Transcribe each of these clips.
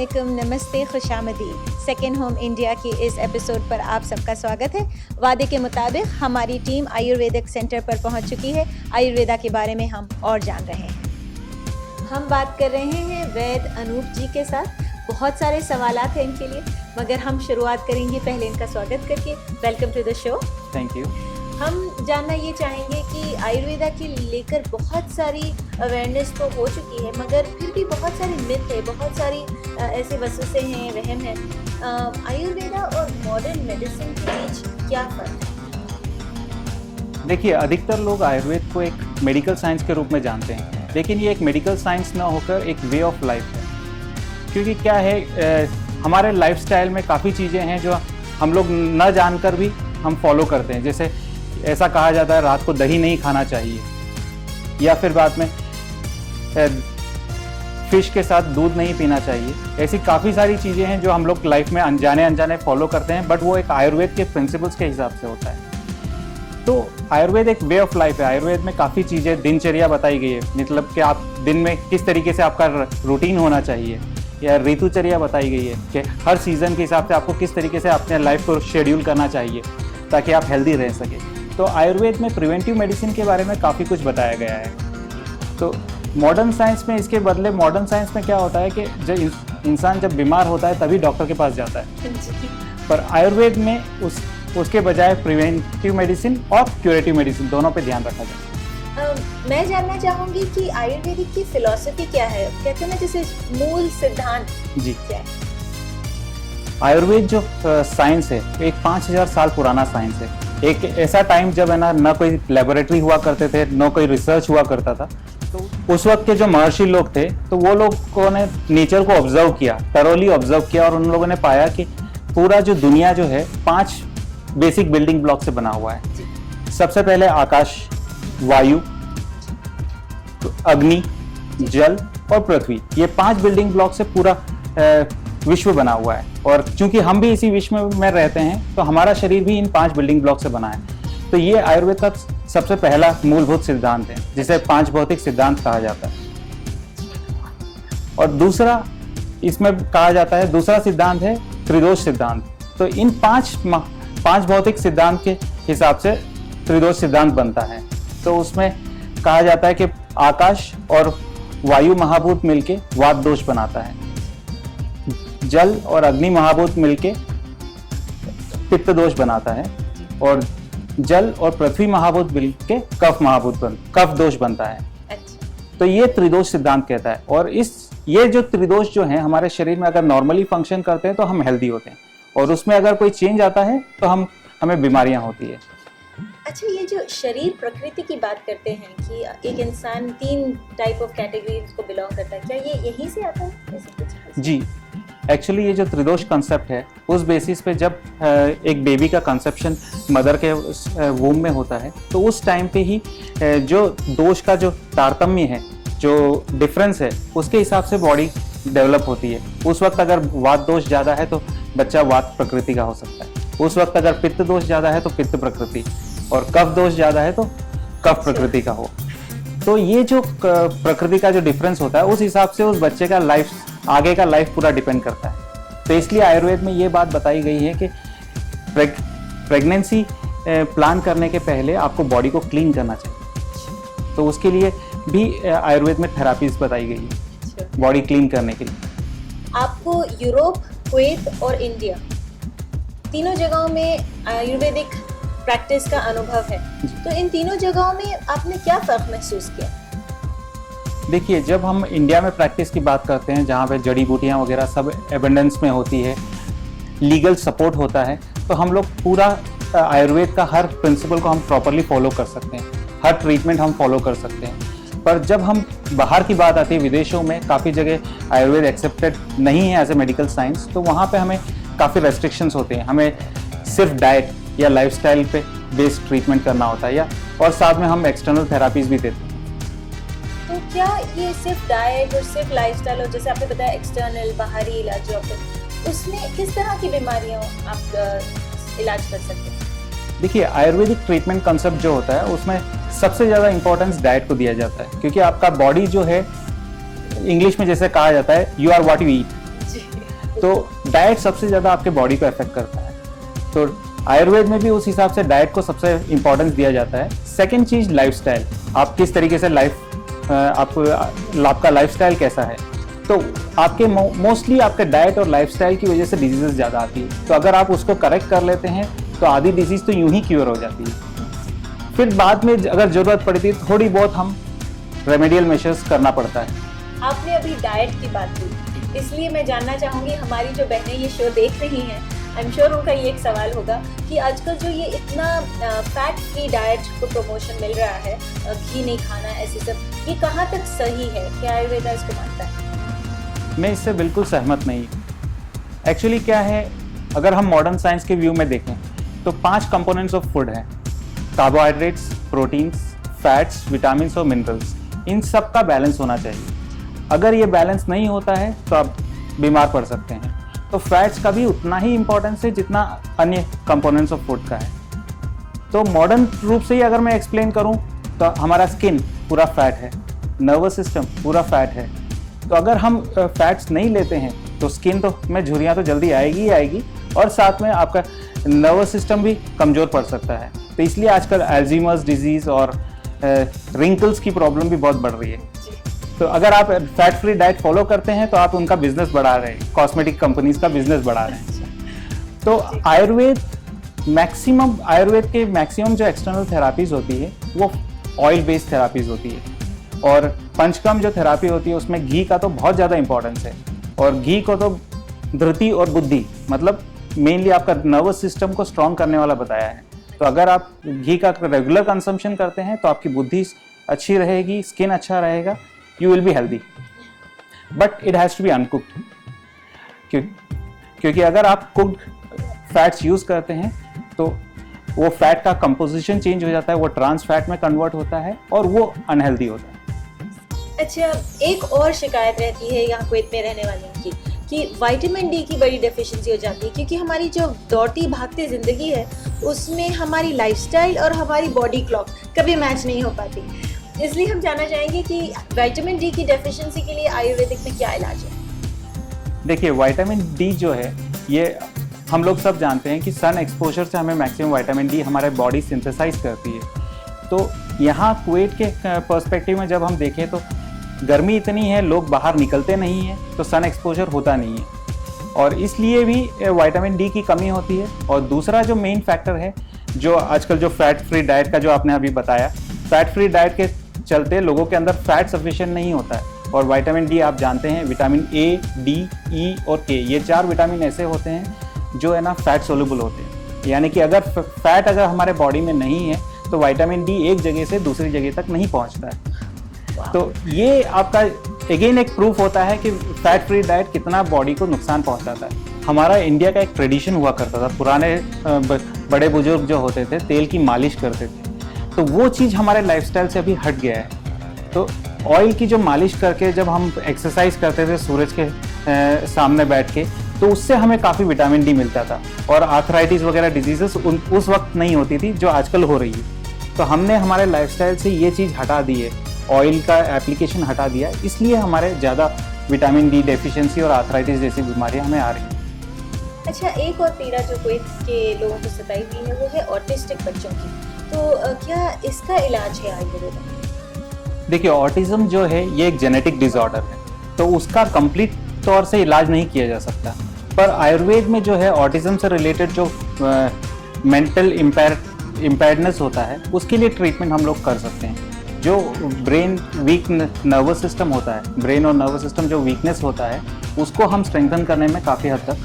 अस्सलामुअलैकुम, नमस्ते, खुशामदीद। Second home India की इस एपिसोड पर आप सबका स्वागत है। वादे के मुताबिक हमारी टीम आयुर्वेदिक सेंटर पर पहुंच चुकी है। आयुर्वेदा के बारे में हम और जान रहे हैं। हम बात कर रहे हैं वैद्य अनूप जी के साथ। बहुत सारे सवालात हैं इनके लिए, मगर हम शुरुआत करेंगे पहले इनका स्वागत करके। Welcome to the show. Thank you. हम जानना ये चाहेंगे कि आयुर्वेदा के लेकर बहुत सारी अवेयरनेस तो हो चुकी है, मगर फिर भी बहुत सारे मिथ है, बहुत सारी ऐसे वसवसे हैं, वहम है। आयुर्वेदा और मॉडर्न मेडिसिन के बीच क्या फ़र्क है? देखिए, अधिकतर लोग आयुर्वेद को एक मेडिकल साइंस के रूप में जानते हैं, लेकिन ये एक मेडिकल साइंस ना होकर एक वे ऑफ लाइफ है। क्योंकि क्या है, हमारे लाइफस्टाइल में काफ़ी चीज़ें हैं जो हम लोग न जानकर भी हम फॉलो करते हैं। जैसे ऐसा कहा जाता है रात को दही नहीं खाना चाहिए, या फिर बाद में फिश के साथ दूध नहीं पीना चाहिए। ऐसी काफ़ी सारी चीज़ें हैं जो हम लोग लाइफ में अनजाने फॉलो करते हैं, बट वो एक आयुर्वेद के प्रिंसिपल्स के हिसाब से होता है। तो आयुर्वेद एक वे ऑफ लाइफ है। आयुर्वेद में काफ़ी चीज़ें, दिनचर्या बताई गई है, मतलब कि आप दिन में किस तरीके से आपका रूटीन होना चाहिए, या ऋतुचर्या बताई गई है कि हर सीज़न के हिसाब से आपको किस तरीके से अपने लाइफ को शेड्यूल करना चाहिए ताकि आप हेल्दी रह सकें। तो आयुर्वेद में प्रिवेंटिव मेडिसिन के बारे में काफ़ी कुछ बताया गया है। तो मॉडर्न साइंस में इसके बदले, मॉडर्न साइंस में क्या होता है कि जब इंसान जब बीमार होता है तभी डॉक्टर के पास जाता है, पर आयुर्वेद में उसके बजाय प्रिवेंटिव मेडिसिन और क्यूरेटिव मेडिसिन दोनों पे ध्यान रखा जाता है। मैं जानना चाहूँगी कि आयुर्वेदिक की फिलॉसफी क्या है? कहते हैं ना, जैसे मूल सिद्धांत जी, क्या है? आयुर्वेद जो साइंस है, एक 5000 साल पुराना साइंस है। एक ऐसा टाइम जब है ना कोई लेबोरेटरी हुआ करते थे, न कोई रिसर्च हुआ करता था। तो उस वक्त के जो महर्षि लोग थे, तो वो लोगों ने नेचर को ऑब्जर्व किया, थरोली ऑब्जर्व किया, और उन लोगों ने पाया कि पूरा जो दुनिया जो है 5 बेसिक बिल्डिंग ब्लॉक से बना हुआ है। सबसे पहले आकाश, वायु, अग्नि, जल और पृथ्वी। ये 5 बिल्डिंग ब्लॉक से पूरा विश्व बना हुआ है। और चूंकि हम भी इसी विश्व में रहते हैं, तो हमारा शरीर भी इन 5 बिल्डिंग ब्लॉक से बना है। तो ये आयुर्वेद का सबसे पहला मूलभूत सिद्धांत है, जिसे 5 भौतिक सिद्धांत कहा जाता है। और दूसरा इसमें कहा जाता है, दूसरा सिद्धांत है त्रिदोष सिद्धांत। तो इन 5 भौतिक सिद्धांत के हिसाब से त्रिदोष सिद्धांत बनता है। तो उसमें कहा जाता है कि आकाश और वायु महाभूत मिलके वात दोष बनाता है, जल और अग्नि महाभूत मिलके पित्त दोष बनाता है, और जल और पृथ्वी महाभूत मिलके कफ दोष बनता है। अच्छा। तो ये त्रिदोष सिद्धांत कहता है। और ये जो त्रिदोष जो हैं हमारे शरीर में अगर नॉर्मली फंक्शन करते हैं तो हम हेल्दी होते हैं, और उसमें अगर कोई चेंज आता है तो हमें बीमारियां होती है। अच्छा, ये जो शरीर प्रकृति की बात करते हैं कि एक इंसान 3 टाइप ऑफ कैटेगरीज को बिलोंग करता है, क्या ये यहीं से आता है? ऐसे कुछ? जी, एक्चुअली ये जो त्रिदोष कंसेप्ट है, उस बेसिस पे जब एक बेबी का कंसेप्शन मदर के वूम में होता है, तो उस टाइम पे ही जो दोष का जो तारतम्य है, जो डिफरेंस है, उसके हिसाब से बॉडी डेवलप होती है। उस वक्त अगर वात दोष ज़्यादा है तो बच्चा वात प्रकृति का हो सकता है। उस वक्त अगर पित्त दोष ज़्यादा है तो पित्त प्रकृति, और कफ दोष ज़्यादा है तो कफ प्रकृति का हो। तो ये जो प्रकृति का जो डिफरेंस होता है, उस हिसाब से उस बच्चे का आगे का लाइफ पूरा डिपेंड करता है। तो इसलिए आयुर्वेद में ये बात बताई गई है कि प्रेगनेंसी प्लान करने के पहले आपको बॉडी को क्लीन करना चाहिए। तो उसके लिए भी आयुर्वेद में थेरापीज बताई गई है बॉडी क्लीन करने के लिए। आपको यूरोप, कुवैत और इंडिया तीनों जगहों में आयुर्वेदिक प्रैक्टिस का अनुभव है, तो इन तीनों जगहों में आपने क्या फ़र्क महसूस किया? देखिए, जब हम इंडिया में प्रैक्टिस की बात करते हैं, जहाँ पे जड़ी बूटियाँ वगैरह सब एबंडेंस में होती है, लीगल सपोर्ट होता है, तो हम लोग पूरा आयुर्वेद का हर प्रिंसिपल को हम प्रॉपरली फॉलो कर सकते हैं, हर ट्रीटमेंट हम फॉलो कर सकते हैं। पर जब हम बाहर की बात आती है, विदेशों में काफ़ी जगह आयुर्वेद एक्सेप्टेड नहीं है एज ए मेडिकल साइंस, तो वहाँ पे हमें काफ़ी रेस्ट्रिक्शंस होते हैं। हमें सिर्फ डाइट या लाइफस्टाइल पे बेस्ड ट्रीटमेंट करना होता है, और साथ में हम एक्सटर्नल थेरापीज भी देते हैं। तो क्या ये सिर्फ डाइट और सिर्फ लाइफस्टाइल, और जैसे आपने बताया एक्सटर्नल बाहरी इलाज जो आपको, उसमें किस तरह की बीमारियों आप इलाज कर सकते हैं? देखिए, आयुर्वेदिक ट्रीटमेंट कंसेप्ट जो होता है, उसमें सबसे ज़्यादा इंपॉर्टेंस डाइट को दिया जाता है, क्योंकि आपका बॉडी जो है, इंग्लिश में जैसे कहा जाता है, you are what you eat. तो डाइट सबसे ज़्यादा आपके बॉडी को अफेक्ट करता है, तो आयुर्वेद में भी उस हिसाब से डाइट को सबसे इम्पोर्टेंस दिया जाता है। सेकेंड चीज़ लाइफस्टाइल, आप किस तरीके से आपका लाइफस्टाइल कैसा है, तो आपके मोस्टली आपके डाइट और लाइफस्टाइल की वजह से डिजीजेस ज़्यादा आती है। तो अगर आप उसको करेक्ट कर लेते हैं तो आधी डिजीज़ तो यूं ही क्योर हो जाती है। फिर बाद में अगर ज़रूरत पड़ती है थोड़ी बहुत हम रेमेडियल मेजर्स करना पड़ता है। आपने अभी डाइट की बात की, इसलिए मैं जानना चाहूँगी, हमारी जो बहनें ये शो देख रही हैं, आई एम श्योर उनका ये एक सवाल होगा कि आजकल जो ये इतना फैट फ्री डाइट को प्रमोशन मिल रहा है, घी नहीं खाना, ऐसे सब, ये कहाँ तक सही है? क्या आयुर्वेदा इसको मानता है? मैं इससे बिल्कुल सहमत नहीं। एक्चुअली क्या है, अगर हम मॉडर्न साइंस के व्यू में देखें तो 5 कंपोनेंट्स ऑफ फूड हैं: कार्बोहाइड्रेट्स, प्रोटीन्स, फैट्स, विटामिन्स और मिनरल्स। इन सब का बैलेंस होना चाहिए। अगर ये बैलेंस नहीं होता है तो आप बीमार पड़ सकते हैं। तो फैट्स का भी उतना ही इम्पोर्टेंस है जितना अन्य कंपोनेंट्स ऑफ फूड का है। तो मॉडर्न रूप से ही अगर मैं एक्सप्लेन करूं तो हमारा स्किन पूरा फैट है, नर्वस सिस्टम पूरा फैट है। तो अगर हम फैट्स नहीं लेते हैं तो स्किन तो में झुर्रियाँ तो जल्दी आएगी ही आएगी, और साथ में आपका नर्वस सिस्टम भी कमज़ोर पड़ सकता है। तो इसलिए आजकल अल्जीमर्स डिजीज़ और रिंकल्स की प्रॉब्लम भी बहुत बढ़ रही है। तो अगर आप फैट फ्री डाइट फॉलो करते हैं तो आप उनका बिजनेस बढ़ा रहे हैं, कॉस्मेटिक कंपनीज का बिजनेस बढ़ा रहे हैं। तो आयुर्वेद के मैक्सिमम जो एक्सटर्नल थेरापीज होती है वो ऑयल बेस्ड थेरापीज होती है, और पंचकर्म जो थेरापी होती है उसमें घी का तो बहुत ज़्यादा इंपॉर्टेंस है। और घी को तो धृति और बुद्धि, मतलब मेनली आपका नर्वस सिस्टम को स्ट्रॉन्ग करने वाला बताया है। तो अगर आप घी का रेगुलर कंजम्पशन करते हैं तो आपकी बुद्धि अच्छी रहेगी, स्किन अच्छा रहेगा, you will be healthy, but it has to be uncooked। क्योंकि अगर आप कुक्ड फैट्स यूज करते हैं तो वो फैट का कंपोजिशन चेंज हो जाता है, वो ट्रांस फैट में कन्वर्ट होता है और वो अनहेल्दी होता है। अच्छा, एक और शिकायत रहती है यहाँ कुवैत में रहने वालों की कि विटामिन डी की बड़ी डेफिशिएंसी हो जाती है, क्योंकि हमारी जो दौड़ती भागती ज़िंदगी है उसमें हमारी लाइफस्टाइल और हमारी बॉडी क्लॉक कभी मैच नहीं हो पाती। इसलिए हम जानना चाहेंगे कि विटामिन डी की डेफिशिएंसी के लिए आयुर्वेदिक में क्या इलाज है? देखिए, विटामिन डी जो है ये हम लोग सब जानते हैं कि सन एक्सपोजर से हमें मैक्सिमम विटामिन डी हमारे बॉडी सिंथेसाइज करती है। तो यहाँ कुवैत के पर्सपेक्टिव में जब हम देखें तो गर्मी इतनी है, लोग बाहर निकलते नहीं हैं, तो सन एक्सपोजर होता नहीं है, और इसलिए भी विटामिन डी की कमी होती है। और दूसरा जो मेन फैक्टर है, जो आजकल जो फैट फ्री डाइट का जो आपने अभी बताया, फैट फ्री डाइट के चलते लोगों के अंदर फैट सफिशिएंट नहीं होता है। और विटामिन डी आप जानते हैं, विटामिन ए, डी, ई और के, ये 4 विटामिन ऐसे होते हैं जो है ना फैट सोल्यूबल होते हैं। यानी कि अगर फैट अगर हमारे बॉडी में नहीं है तो विटामिन डी एक जगह से दूसरी जगह तक नहीं पहुंचता है। तो ये आपका अगेन एक प्रूफ होता है कि फैट फ्री डाइट कितना बॉडी को नुकसान पहुंचाता है। हमारा इंडिया का एक ट्रेडिशन हुआ करता था, पुराने बड़े बुजुर्ग जो होते थे तेल की मालिश करते थे, तो वो चीज़ हमारे लाइफस्टाइल से अभी हट गया है। तो ऑयल की जो मालिश करके जब हम एक्सरसाइज करते थे सूरज के सामने बैठ के, तो उससे हमें काफ़ी विटामिन डी मिलता था, और आर्थराइटिस वगैरह डिजीजेस उस वक्त नहीं होती थी जो आजकल हो रही है। तो हमने हमारे लाइफस्टाइल से ये चीज़ हटा दी है, ऑयल का एप्लीकेशन हटा दिया, इसलिए हमारे ज़्यादा विटामिन डी डेफिशिएंसी और आर्थराइटिस जैसी बीमारियाँ हमें आ रही हैं। अच्छा, एक और पीड़ा जो कुवैत के लोगों को सताई हुई है वो है ऑटिस्टिक बच्चों की, तो क्या इसका इलाज है आयुर्वेद में? देखिए, ऑटिज्म जो है ये एक जेनेटिक डिसऑर्डर है, तो उसका कंप्लीट तौर से इलाज नहीं किया जा सकता। पर आयुर्वेद में जो है ऑटिज्म से रिलेटेड जो मेंटल इम्पेयर्डनेस होता है उसके लिए ट्रीटमेंट हम लोग कर सकते हैं। जो ब्रेन वीक नर्वस सिस्टम होता है, ब्रेन और नर्वस सिस्टम जो वीकनेस होता है उसको हम स्ट्रेंथन करने में काफ़ी हद तक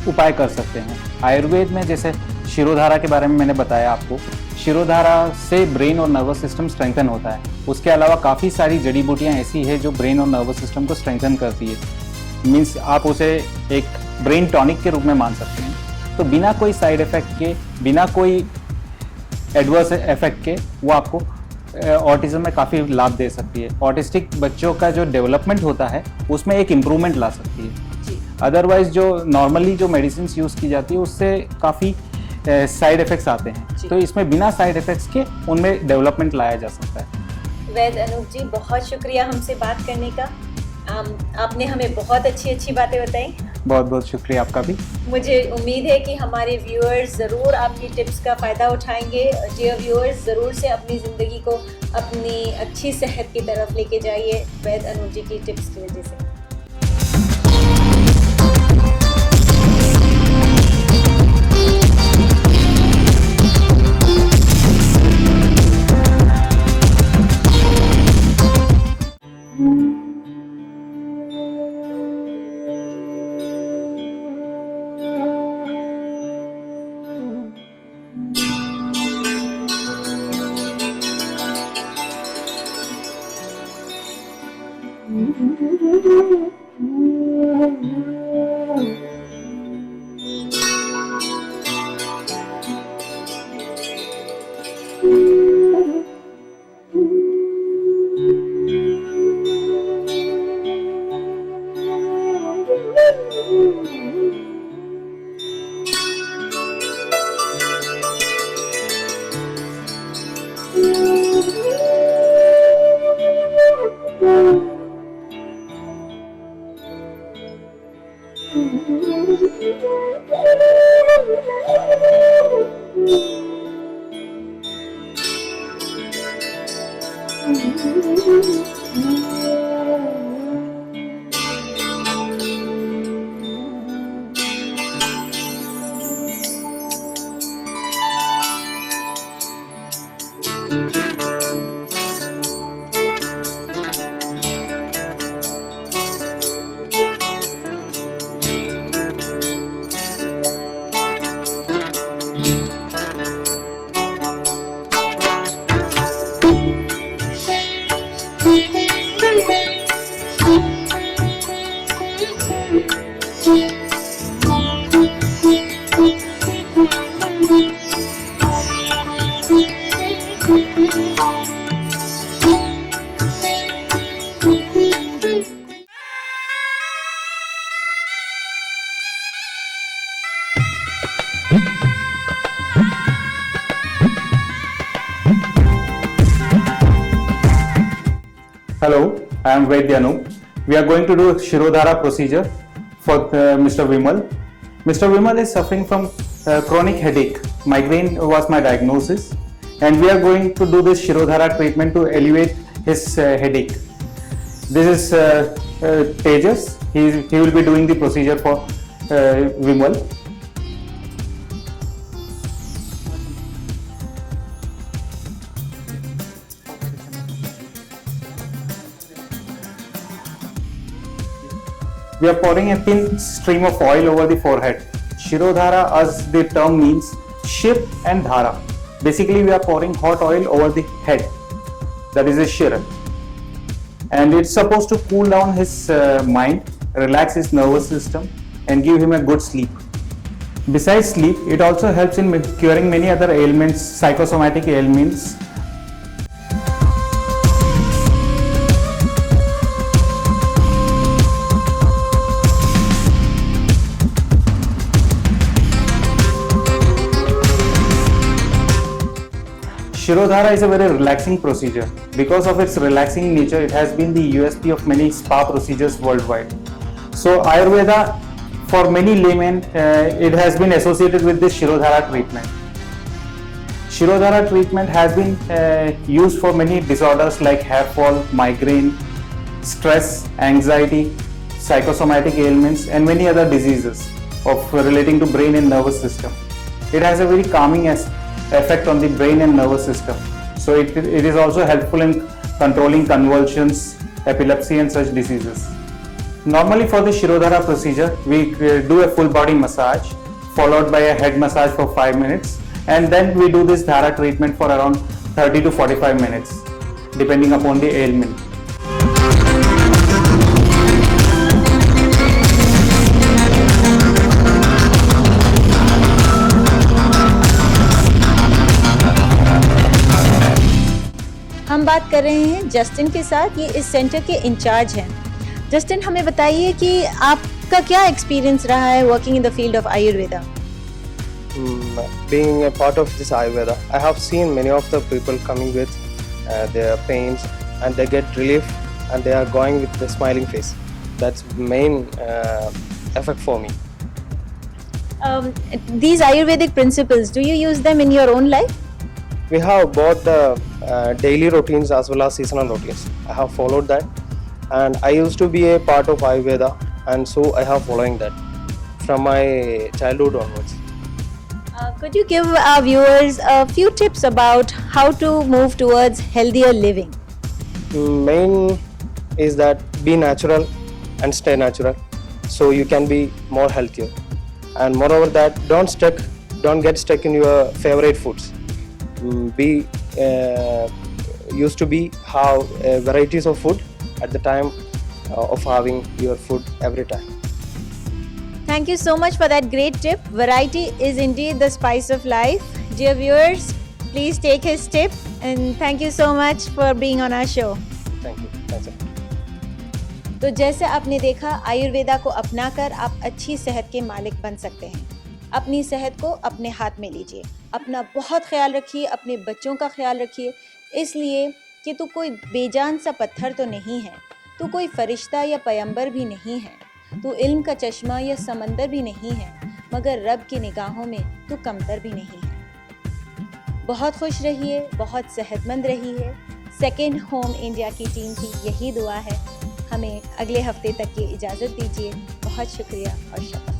उपाय कर सकते हैं। आयुर्वेद में जैसे शिरोधारा के बारे में मैंने बताया आपको, शिरोधारा से ब्रेन और नर्वस सिस्टम स्ट्रेंथन होता है। उसके अलावा काफ़ी सारी जड़ी बूटियाँ ऐसी है जो ब्रेन और नर्वस सिस्टम को स्ट्रेंथन करती है। मीन्स आप उसे एक ब्रेन टॉनिक के रूप में मान सकते हैं। तो बिना कोई साइड इफ़ेक्ट के, बिना कोई एडवर्स इफेक्ट के, वो आपको ऑटिज्म में काफ़ी लाभ दे सकती है। ऑटिस्टिक बच्चों का जो डेवलपमेंट होता है उसमें एक इम्प्रूवमेंट ला सकती है। अदरवाइज जो नॉर्मली जो मेडिसिन यूज़ की जाती है उससे काफ़ी साइड इफ़ेक्ट्स आते हैं, तो इसमें बिना साइड इफ़ेक्ट्स के उनमें डेवलपमेंट लाया जा सकता है। वैद्य अनूप जी, बहुत शुक्रिया हमसे बात करने का। आपने हमें बहुत अच्छी बातें बताई। बहुत बहुत शुक्रिया आपका भी। मुझे उम्मीद है कि हमारे व्यूअर्स ज़रूर आपकी टिप्स का फ़ायदा उठाएंगे। डियर व्यूअर्स, ज़रूर से अपनी ज़िंदगी को अपनी अच्छी सेहत की तरफ लेके जाइए वैद अनूप जी की टिप्स की वजह से। Hello, I am Vaidya Anup. We are going to do Shirodhara procedure for Mr. Vimal. Mr. Vimal is suffering from chronic headache. Migraine was my diagnosis, and we are going to do this Shirodhara treatment to alleviate his headache. This is Tejas. He will be doing the procedure for Vimal. We are pouring a thin stream of oil over the forehead. Shirodhara, as the term means, shir and dhara. Basically, we are pouring hot oil over the head. That is a shir. And it's supposed to cool down his mind, relax his nervous system, and give him a good sleep. Besides sleep, it also helps in curing many other ailments, psychosomatic ailments. Shirodhara is a very relaxing procedure. Because of its relaxing nature, it has been the USP of many spa procedures worldwide. So Ayurveda, for many laymen, it has been associated with this Shirodhara treatment. Shirodhara treatment has been used for many disorders like hair fall, migraine, stress, anxiety, psychosomatic ailments, and many other diseases of relating to brain and nervous system. It has a very calming effect on the brain and nervous system. So it is also helpful in controlling convulsions, epilepsy and such diseases. Normally for the Shirodhara procedure, we do a full body massage followed by a head massage for 5 minutes, and then we do this Dhara treatment for around 30 to 45 minutes depending upon the ailment. हम बात कर रहे हैं Justin के साथ, ये इस centre के इंचार्ज हैं। जस्टिन, हमें बताइए कि आपका क्या एक्सपीरियंस रहा है working in the field of Ayurveda? Being a part of this Ayurveda, I have seen many of the people coming with their pains, and they get relief, and they are going with the smiling face. That's main effect for me. These Ayurvedic principles, do you use them in your own life? We have both the daily routines as well as seasonal routines. I have followed that, and I used to be a part of Ayurveda, and so I have following that from my childhood onwards. Could you give our viewers a few tips about how to move towards healthier living? Main is that be natural and stay natural, so you can be more healthier. And moreover that don't get stuck in your favorite foods. Be used to be have varieties of food at the time of having your food every time. Thank you so much for that great tip. Variety is indeed the spice of life. Dear viewers, please take his tip, and thank you so much for being on our show. Thank you. That's it. तो जैसे आपने देखा, आयुर्वेदा को अपनाकर आप अच्छी सेहत के मालिक बन सकते हैं। अपनी सेहत को अपने हाथ में लीजिए, अपना बहुत ख्याल रखिए, अपने बच्चों का ख्याल रखिए, इसलिए कि तू कोई बेजान सा पत्थर तो नहीं है, तू कोई फरिश्ता या पैगंबर भी नहीं है, तू इल्म का चश्मा या समंदर भी नहीं है, मगर रब की निगाहों में तू कमतर भी नहीं है। बहुत खुश रहिए, बहुत सेहतमंद रहिए। सेकेंड होम इंडिया की टीम की यही दुआ है। हमें अगले हफ्ते तक की इजाज़त दीजिए। बहुत शुक्रिया और शक्र।